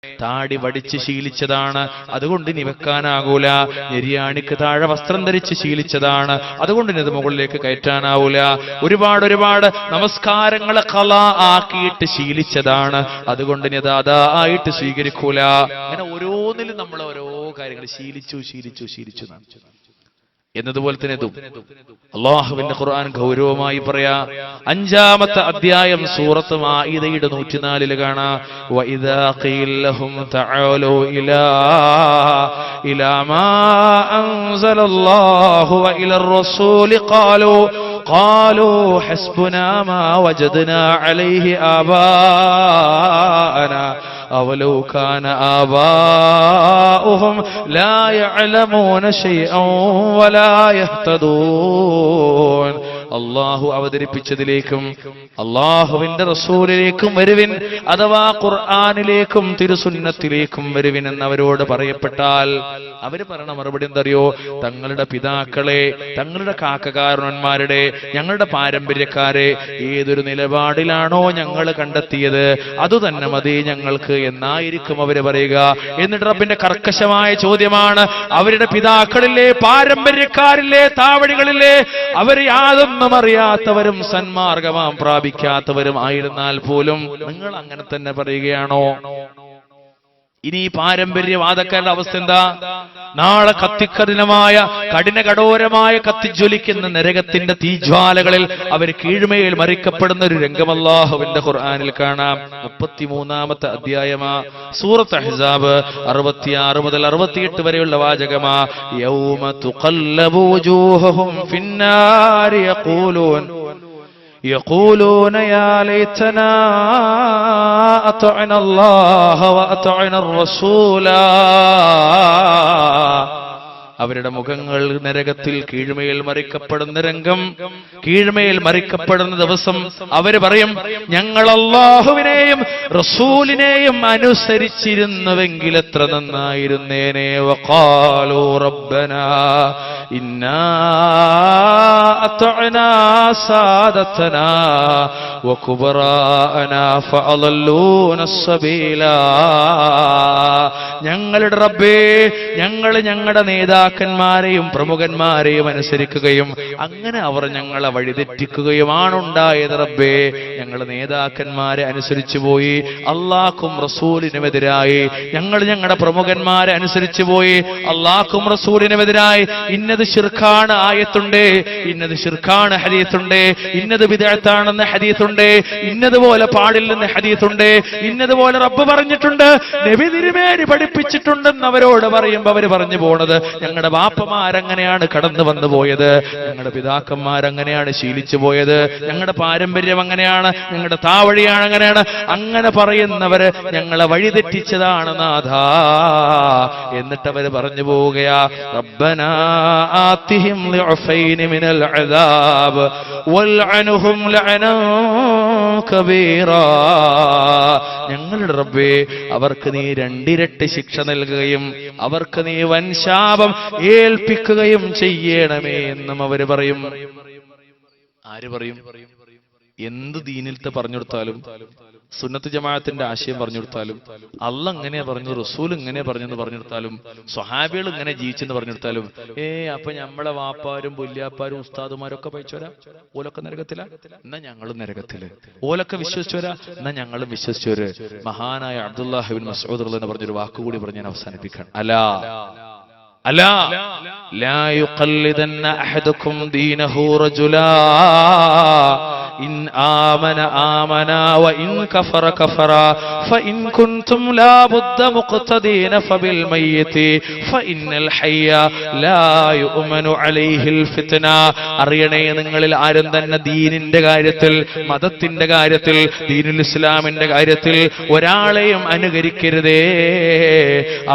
താടി വടിച്ച് ശീലിച്ചതാണ്, അതുകൊണ്ട് ഇനി വെക്കാനാകൂല. നെരിയാണിക്ക് താഴെ വസ്ത്രം ധരിച്ച് ശീലിച്ചതാണ്, അതുകൊണ്ട് ഇനി അത് മുകളിലേക്ക് കയറ്റാനാവൂല. ഒരുപാട് നമസ്കാരങ്ങളെ ഖളാ ആക്കിയിട്ട് ശീലിച്ചതാണ്, അതുകൊണ്ട് ഇനി അത് അദാ ആയിട്ട് സ്വീകരിക്കൂല. അങ്ങനെ ഓരോന്നിലും നമ്മൾ ഓരോ കാര്യങ്ങൾ ശീലിച്ചു എന്നതുപോലെ തന്നെ ഇതും അല്ലാഹുവിന്റെ ഖുർആൻ ഗൗരവമായി പറയാ. 5-ാമത്തെ അധ്യായം സൂറത്ത് മാഇദയുടെ 104 കാണാ. വഇദാ ഖീല ലഹും തആലൂ ഇലാ മാ അൻസലല്ലാഹു വഇലർ റസൂലി ഖാലൂ ഹസ്ബുനാ മാ വജദ്നാ അലൈഹി ആബാഅനാ أولو كان آباؤهم لا يعلمون شيئا ولا يهتدون. അള്ളാഹു അവതരിപ്പിച്ചതിലേക്കും അള്ളാഹുവിന്റെ റസൂലിലേക്കും വരുവിൻ, അഥവാ ഖുർആനിലേക്കും തിരുസുന്നത്തിലേക്കും വരുവിൻ എന്നവരോട് പറയപ്പെട്ടാൽ അവര് പറയണ മറുപടി എന്തറിയോ? തങ്ങളുടെ പിതാക്കളെ, തങ്ങളുടെ കാക്കകാരണന്മാരുടെ, ഞങ്ങളുടെ പാരമ്പര്യക്കാരെ ഏതൊരു നിലപാടിലാണോ ഞങ്ങൾ കണ്ടെത്തിയത് അതുതന്നെ മതി ഞങ്ങൾക്ക് എന്നായിരിക്കും അവര് പറയുക. എന്നിട്ട് റബ്ബിന്റെ കർക്കശമായ ചോദ്യമാണ്, അവരുടെ പിതാക്കളില്ലേ, പാരമ്പര്യക്കാരില്ലേ, താവഴികളില്ലേ, അവർ യാതൊന്നും അറിയാത്തവരും സന്മാർഗമാം പ്രാപിക്കാത്തവരും ആയിരുന്നാൽ പോലും നിങ്ങൾ അങ്ങനെ തന്നെ പറയുകയാണോ? ഇനി പാരമ്പര്യവാദക്കാരുടെ അവസ്ഥ എന്താ? നാളെ കത്തിക്കഠിനമായ കഠോരമായ കത്തിജ്വലിക്കുന്ന നരകത്തിന്റെ തീജ്വാലകളിൽ അവർ കീഴ്മയിൽ മറിക്കപ്പെടുന്ന ഒരു രംഗം അല്ലാഹുവിന്റെ ഖുർആനിൽ കാണാം. 33-ാമത്തെ അധ്യായമാ സൂറത്ത് അഹ്സാബ് 66 മുതൽ 68 വരെയുള്ള വാചകമാ. യൗമ തുഖല്ലബു വജൂഹുഹും ഫിന്നാരി يقولون يا ليتنا أطعنا الله وأطعنا الرسول. അവരുടെ മുഖങ്ങൾ നരകത്തിൽ കീഴ്മയിൽ മറിക്കപ്പെടുന്ന രംഗം, കീഴ്മയിൽ മറിക്കപ്പെടുന്ന ദിവസം അവര് പറയും, ഞങ്ങൾ അല്ലാഹുവിനെയും റസൂലിനെയും അനുസരിച്ചിരുന്നുവെങ്കിൽ എത്ര നന്നായിരുന്നേനെ. വഖാലൂ റബ്ബനാ ഇന്നാ അത്അനാ സാദതനാ വകുബറാഅനാ ഫഅളല്ലൂന സബീലാ. ഞങ്ങളുടെ റബ്ബേ, ഞങ്ങൾ ഞങ്ങളുടെ നേതാക്കന്മാരെയും പ്രമുഖന്മാരെയും അനുസരിക്കുകയും അങ്ങനെ അവർ ഞങ്ങളെ വഴിതെറ്റിക്കുകയുമാണുണ്ടായത്. റബ്ബേ, ഞങ്ങൾ നേതാക്കന്മാരെ അനുസരിച്ചു പോയി, അള്ളാഹ്ക്കും റസൂലിനുമെതിരായി. ഞങ്ങൾ ഞങ്ങളുടെ പ്രമുഖന്മാരെ അനുസരിച്ചു പോയി, അള്ളാഹ്ക്കും റസൂലിനുമെതിരായി. ഇന്നത് ശിർക്കാണ് ആയത്തുണ്ട്, ഇന്നത് ശിർക്കാണ് ഹദീസുണ്ട്, ഇന്നത് ബിദ്അത്താണെന്ന് ഹദീസുണ്ട്, ഇന്നതുപോലെ പാടില്ലെന്ന് ഹദീസുണ്ട്, ഇന്നതുപോലെ റബ്ബ് പറഞ്ഞിട്ടുണ്ട്, നബി തിരുമേനി പഠിപ്പിച്ചിട്ടുണ്ടെന്ന് അവരോട് പറയുമ്പോൾ അവര് പറഞ്ഞു പോണത്, ഞങ്ങളുടെ ബാപ്പമാരങ്ങനെയാണ് കടന്നു വന്നു പോയത്, ഞങ്ങളുടെ പിതാക്കന്മാരങ്ങനെയാണ് ശീലിച്ചു പോയത്, ഞങ്ങളുടെ പാരമ്പര്യം അങ്ങനെയാണ്, ഞങ്ങളുടെ താവഴിയാണ് അങ്ങനെയാണ്. അങ്ങനെ പറയുന്നവര് ഞങ്ങളെ വഴിതെറ്റിച്ചതാണ് നാഥാ. എന്നിട്ട് അവര് പറഞ്ഞു പോവുകയാ, റബ്ബനാ ആതിഹിം ളിഅഫൈനി മിനൽ അദാബ് വൽഅൻഹും ലഅനൻ കബീറാ. ഞങ്ങളുടെ റബ്ബേ, അവർക്ക് നീ 2 ഇരട്ടി ശിക്ഷ നൽകുകയും അവർക്ക് നീ വൻ ശാപം ഏൽപ്പിക്കുകയും ചെയ്യണമേ എന്നും അവര് പറയും. ആര് പറയും? എന്ത് ദീനിലത്തെ പറഞ്ഞു കൊടുത്താലും, സുന്നത്ത് ജമാഅത്തിന്റെ ആശയം പറഞ്ഞു കൊടുത്താലും, അള്ളാഹ് ഇങ്ങനെ പറഞ്ഞു, റസൂൽ ഇങ്ങനെ പറഞ്ഞെന്ന് പറഞ്ഞു കൊടുത്താലും, സ്വഹാബികൾ ഇങ്ങനെ ജീവിച്ചെന്ന് പറഞ്ഞു കൊടുത്താലും, അപ്പൊ നമ്മളെ വാപ്പാരും പുല്യാപ്പാരും ഉസ്താദുമാരൊക്കെ പഴിച്ചോരാ, ഓലൊക്കെ നരകത്തില, എന്നാ ഞങ്ങളും നരകത്തില്. ഓലൊക്കെ വിശ്വസിച്ചോരാ, എന്നാ ഞങ്ങളും വിശ്വസിച്ചോര്. മഹാനായ അബ്ദുല്ലാഹ് ഇബ്നു മസ്ഊദ് റളിയല്ലാഹു അൻഹു പറഞ്ഞൊരു വാക്കുകൂടി പറഞ്ഞ് ഞാൻ അവസാനിപ്പിക്കണം. അലാ ലാ യുഖല്ലിദന്ന അഹദുക്കും ദീനഹു റജുലാ ഇൻ ആമന ആമനാ വ ഇൻ കഫറ കഫറാ ഫഇൻ കുൻതും ലാ ബുദ്ദ മുഖ്തദീന ഫബിൽ മയ്യിതി ഫഇന്നൽ ഹയ്യ ലാ യുഅ്മനു അലൈഹിൽ ഫിത്ന. അറിയണേ, നിങ്ങളിൽ ആരും തന്നെ ദീനിന്റെ കാര്യത്തിൽ, മതത്തിന്റെ കാര്യത്തിൽ, ദീനുൽ ഇസ്ലാമിന്റെ കാര്യത്തിൽ ഒരാളെയും അനുകരിക്കരുതേ.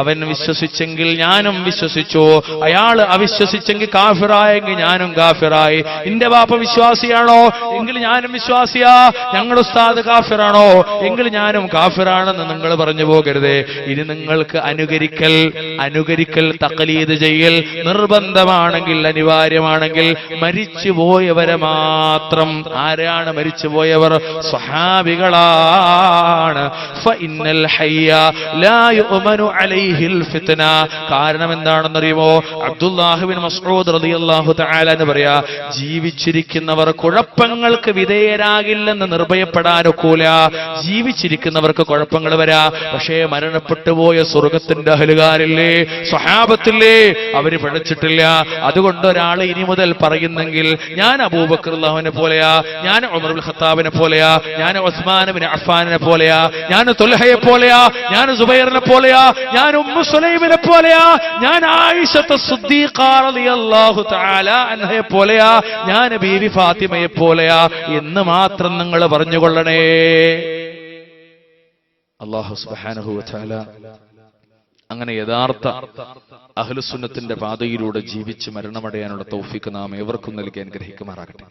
അവൻ വിശ്വസിച്ചെങ്കിൽ ഞാനും വിശ്വസിച്ചു, അയാൾ അവിശ്വസിച്ചെങ്കിൽ കാഫിറായെങ്കിൽ ഞാനും കാഫിറായി. എന്റെ ബാപ്പ വിശ്വാസിയാണോ എങ്കിൽ ഞാനും വിശ്വാസിയാ, ഞങ്ങൾ ഉസ്താദ് കാഫിറാണോ എങ്കിൽ ഞാനും കാഫിറാണെന്ന് നിങ്ങൾ പറഞ്ഞു പോകരുതേ. ഇനി നിങ്ങൾക്ക് അനുകരിക്കൽ തഖ്ലീദ് ചെയ്യൽ നിർബന്ധമാണെങ്കിൽ, അനിവാര്യമാണെങ്കിൽ മരിച്ചുപോയവരെ മാത്രം. ആരാണ് മരിച്ചുപോയവർ? സ്വഹാബികളാണ്. ഫഇന്നൽ ഹയ്യ ലാ യുഅ്മനു അലൈഹിൽ ഫിത്ന. കാരണം എന്താണെന്നറിയുമോ? അബ്ദുല്ലാഹ് ബിൻ മസ്ഊദ് റളിയല്ലാഹു തആല എന്ന് പറയാ, ജീവിച്ചിരിക്കുന്നവർ കുഴപ്പങ്ങൾക്ക് വിധേയരാകില്ലെന്ന് നിർഭയപ്പെടാനൊക്കൂല. ജീവിച്ചിരിക്കുന്നവർക്ക് കുഴപ്പങ്ങൾ വരാ, പക്ഷേ മരണപ്പെട്ടുപോയ സ്വർഗത്തിന്റെ അഹലുകാരില്ലേ, സ്വഹാബത്തില്ലേ, അവര് പിഴച്ചിട്ടില്ല. അതുകൊണ്ട് ഒരാൾ ഇനി മുതൽ പറയുന്നെങ്കിൽ ഞാൻ അബൂബക്കർ റളിയല്ലാഹുവിനെ പോലെയാ, ഞാൻ ഉമർ ഇബ്നുൽ ഖത്താബിനെ പോലെയാ, ഞാൻ ഉസ്മാൻ ഇബ്നു അഫ്ഫാനിനെ പോലെയാ, ഞാൻ തുൽഹയെ പോലെയാ, ഞാൻ സുബൈറിനെ പോലെയാ, ഞാൻ ഉമ്മു സുലൈമിനെ പോലെയാ, ഞാൻ ആയിഷത്ത് സിദ്ദീഖ റളിയല്ലാഹു തആല അൻഹയെ പോലെയാ, ഞാൻ ബീവി ഫാത്തിമയെ പോലെയാ എന്ന് മാത്രം നിങ്ങൾ പറഞ്ഞുകൊള്ളണേ. അല്ലാഹു സുബ്ഹാനഹു വ തആല അങ്ങനെ യഥാർത്ഥ അഹ്ലുസുന്നത്തിന്റെ പാതയിലൂടെ ജീവിച്ച് മരണമടയാനുള്ള തൗഫീഖ് നാം ഏവർക്കും നൽകി അനുഗ്രഹിക്കുമാറാകട്ടെ.